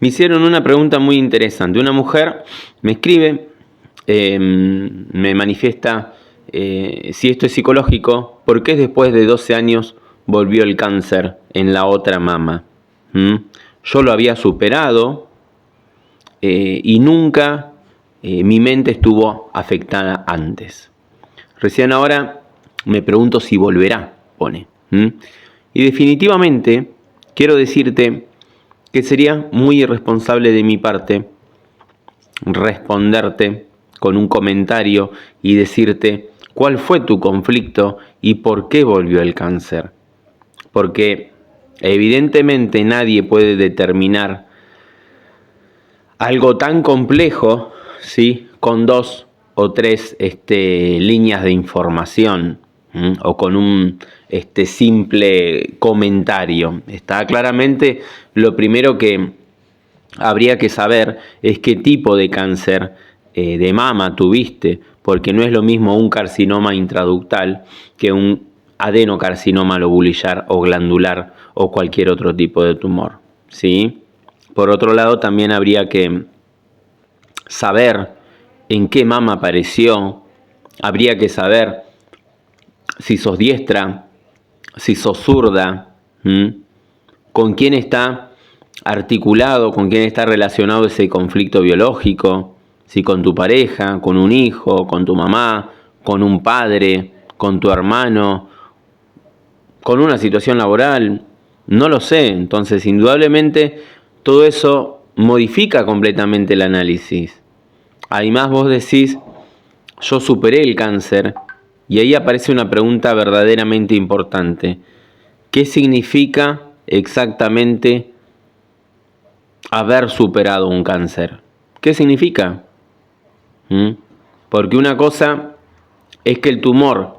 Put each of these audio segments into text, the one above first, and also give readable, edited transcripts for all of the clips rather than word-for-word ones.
Me hicieron una pregunta muy interesante. Una mujer me escribe, me manifiesta si esto es psicológico, ¿por qué después de 12 años volvió el cáncer en la otra mama? Yo lo había superado y nunca mi mente estuvo afectada antes. Recién ahora me pregunto si volverá, pone. Y definitivamente quiero decirte que sería muy irresponsable de mi parte responderte con un comentario y decirte cuál fue tu conflicto y por qué volvió el cáncer. Porque evidentemente nadie puede determinar algo tan complejo, ¿sí?, con 2 o 3 líneas de información o con un simple comentario. Está claramente lo primero que habría que saber es qué tipo de cáncer de mama tuviste, porque no es lo mismo un carcinoma intraductal que un adenocarcinoma lobulillar o glandular o cualquier otro tipo de tumor, ¿sí? Por otro lado, también habría que saber en qué mama apareció, habría que saber si sos diestra, si sos zurda, con quién está articulado, con quién está relacionado ese conflicto biológico, si con tu pareja, con un hijo, con tu mamá, con un padre, con tu hermano, con una situación laboral, no lo sé. Entonces, indudablemente, todo eso modifica completamente el análisis. Además, vos decís, yo superé el cáncer, y ahí aparece una pregunta verdaderamente importante. ¿Qué significa exactamente haber superado un cáncer? ¿Qué significa? Porque una cosa es que el tumor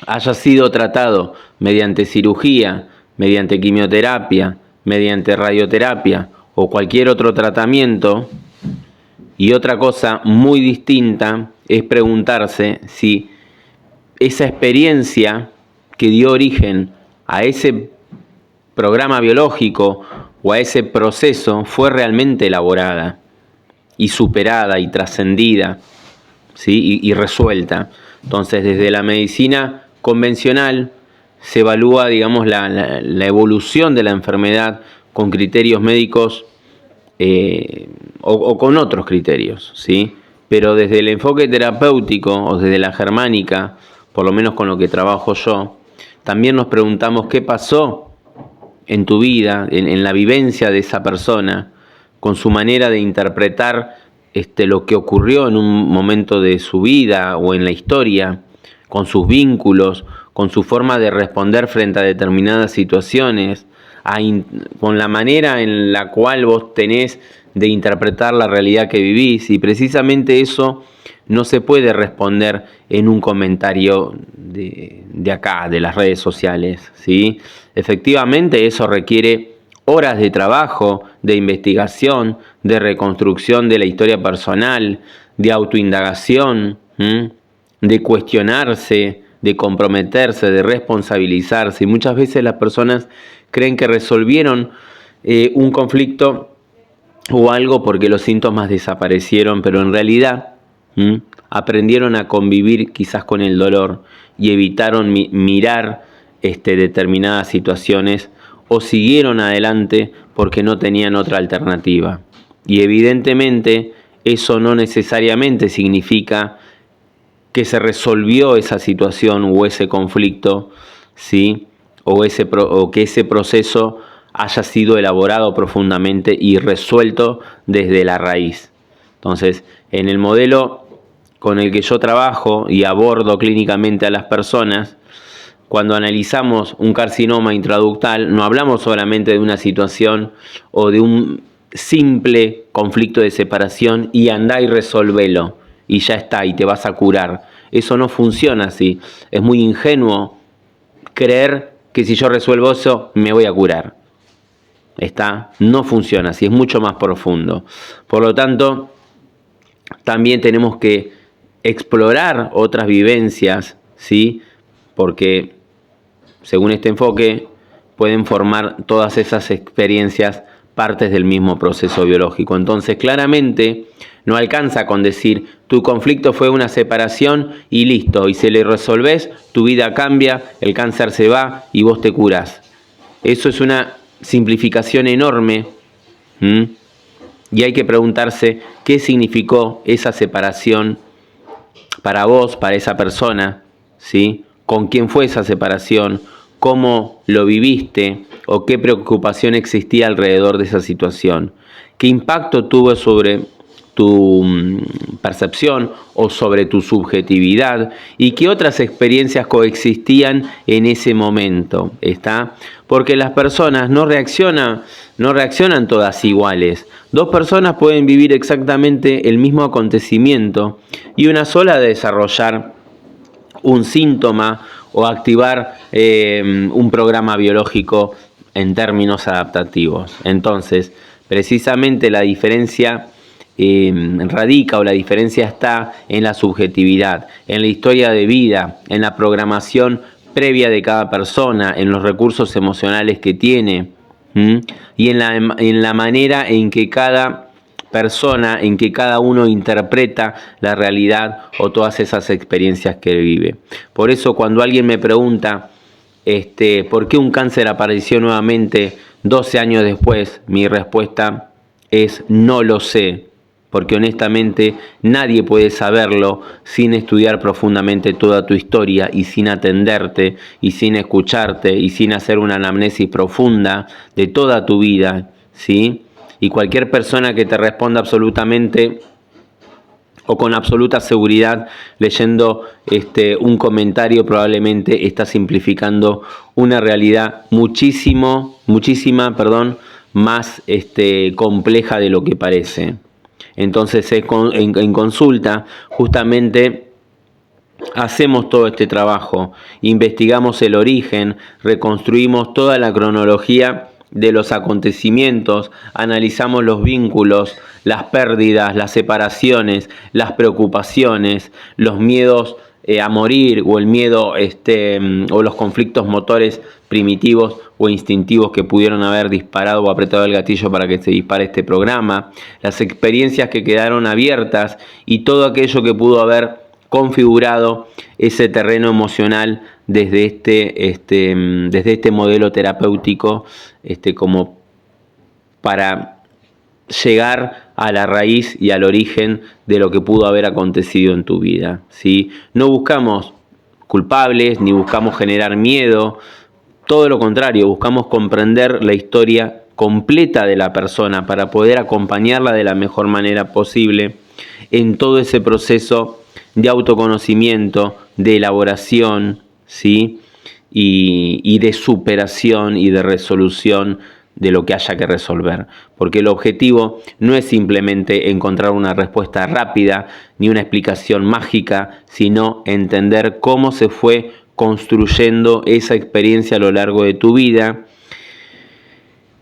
haya sido tratado mediante cirugía, mediante quimioterapia, mediante radioterapia o cualquier otro tratamiento, y otra cosa muy distinta es preguntarse si esa experiencia que dio origen a ese programa biológico o a ese proceso fue realmente elaborada y superada y trascendida, ¿sí? y resuelta. Entonces, desde la medicina convencional se evalúa, digamos, la evolución de la enfermedad con criterios médicos o con otros criterios, ¿sí? Pero desde el enfoque terapéutico o desde la germánica, por lo menos con lo que trabajo yo, también nos preguntamos qué pasó en tu vida, en la vivencia de esa persona, con su manera de interpretar lo que ocurrió en un momento de su vida o en la historia, con sus vínculos, con su forma de responder frente a determinadas situaciones, con la manera en la cual vos tenés de interpretar la realidad que vivís, y precisamente eso no se puede responder en un comentario de acá, de las redes sociales, ¿sí? Efectivamente, eso requiere horas de trabajo, de investigación, de reconstrucción de la historia personal, de autoindagación, de cuestionarse, de comprometerse, de responsabilizarse. Y muchas veces las personas creen que resolvieron un conflicto o algo porque los síntomas desaparecieron, pero en realidad aprendieron a convivir quizás con el dolor y evitaron mirar determinadas situaciones o siguieron adelante porque no tenían otra alternativa. Y evidentemente eso no necesariamente significa que se resolvió esa situación o ese conflicto, ¿sí? o que ese proceso haya sido elaborado profundamente y resuelto desde la raíz. Entonces, en el modelo con el que yo trabajo y abordo clínicamente a las personas, cuando analizamos un carcinoma intraductal, no hablamos solamente de una situación o de un simple conflicto de separación y andá y resolvelo y ya está y te vas a curar. Eso no funciona así. Es muy ingenuo creer que si yo resuelvo eso me voy a curar. No funciona así, es mucho más profundo. Por lo tanto, también tenemos que explorar otras vivencias, ¿sí? Porque según este enfoque pueden formar todas esas experiencias partes del mismo proceso biológico. Entonces, claramente, no alcanza con decir, tu conflicto fue una separación y listo, y si le resolvés, tu vida cambia, el cáncer se va y vos te curás. Eso es una simplificación enorme, y hay que preguntarse qué significó esa separación para vos, para esa persona, ¿sí? ¿Con quién fue esa separación? ¿Cómo lo viviste? ¿O qué preocupación existía alrededor de esa situación? ¿Qué impacto tuvo sobre tu percepción o sobre tu subjetividad? ¿Y qué otras experiencias coexistían en ese momento? ¿Está? Porque las personas no reaccionan todas iguales. Dos personas pueden vivir exactamente el mismo acontecimiento y una sola desarrollar un síntoma o activar un programa biológico en términos adaptativos. Entonces, precisamente la diferencia radica o la diferencia está en la subjetividad, en la historia de vida, en la programación previa de cada persona, en los recursos emocionales que tiene y en la manera en que cada persona, en que cada uno interpreta la realidad o todas esas experiencias que vive. Por eso cuando alguien me pregunta ¿por qué un cáncer apareció nuevamente 12 años después? Mi respuesta es no lo sé, porque honestamente nadie puede saberlo sin estudiar profundamente toda tu historia y sin atenderte y sin escucharte y sin hacer una anamnesis profunda de toda tu vida, ¿sí? Y cualquier persona que te responda absolutamente o con absoluta seguridad leyendo un comentario probablemente está simplificando una realidad muchísima, más compleja de lo que parece. Entonces en consulta justamente hacemos todo este trabajo, investigamos el origen, reconstruimos toda la cronología de los acontecimientos, analizamos los vínculos, las pérdidas, las separaciones, las preocupaciones, los miedos a morir o el miedo o los conflictos motores primitivos o instintivos que pudieron haber disparado o apretado el gatillo para que se dispare este programa, las experiencias que quedaron abiertas y todo aquello que pudo haber configurado ese terreno emocional desde este modelo terapéutico como para llegar a la raíz y al origen de lo que pudo haber acontecido en tu vida, ¿sí? No buscamos culpables ni buscamos generar miedo, todo lo contrario, buscamos comprender la historia completa de la persona para poder acompañarla de la mejor manera posible en todo ese proceso de autoconocimiento, de elaboración, ¿sí? y de superación y de resolución de lo que haya que resolver. Porque el objetivo no es simplemente encontrar una respuesta rápida ni una explicación mágica, sino entender cómo se fue construyendo esa experiencia a lo largo de tu vida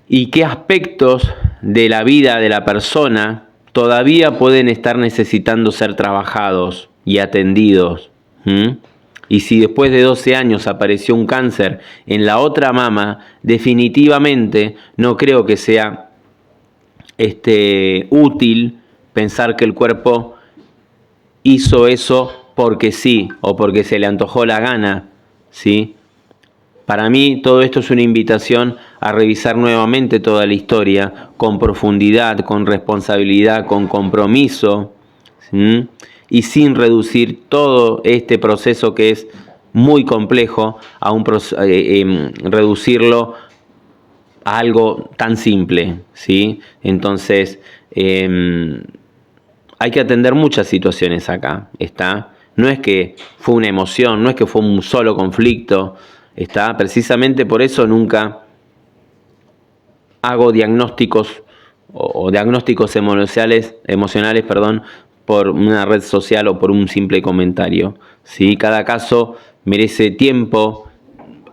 y qué aspectos de la vida de la persona todavía pueden estar necesitando ser trabajados y atendidos. Y si después de 12 años apareció un cáncer en la otra mama, definitivamente no creo que sea útil pensar que el cuerpo hizo eso porque sí o porque se le antojó la gana, ¿sí? Para mí todo esto es una invitación a revisar nuevamente toda la historia con profundidad, con responsabilidad, con compromiso, ¿sí? Y sin reducir todo este proceso que es muy complejo a reducirlo a algo tan simple, ¿sí? Entonces hay que atender muchas situaciones acá, ¿está? No es que fue una emoción, no es que fue un solo conflicto, ¿está? Precisamente por eso nunca hago diagnósticos o diagnósticos emocionales, por una red social o por un simple comentario, ¿sí? Cada caso merece tiempo,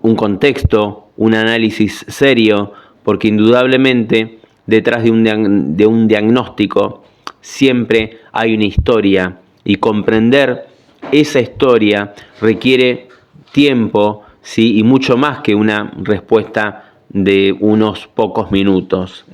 un contexto, un análisis serio, porque indudablemente detrás de un diagnóstico siempre hay una historia y comprender esa historia requiere tiempo, ¿sí? Y mucho más que una respuesta de unos pocos minutos.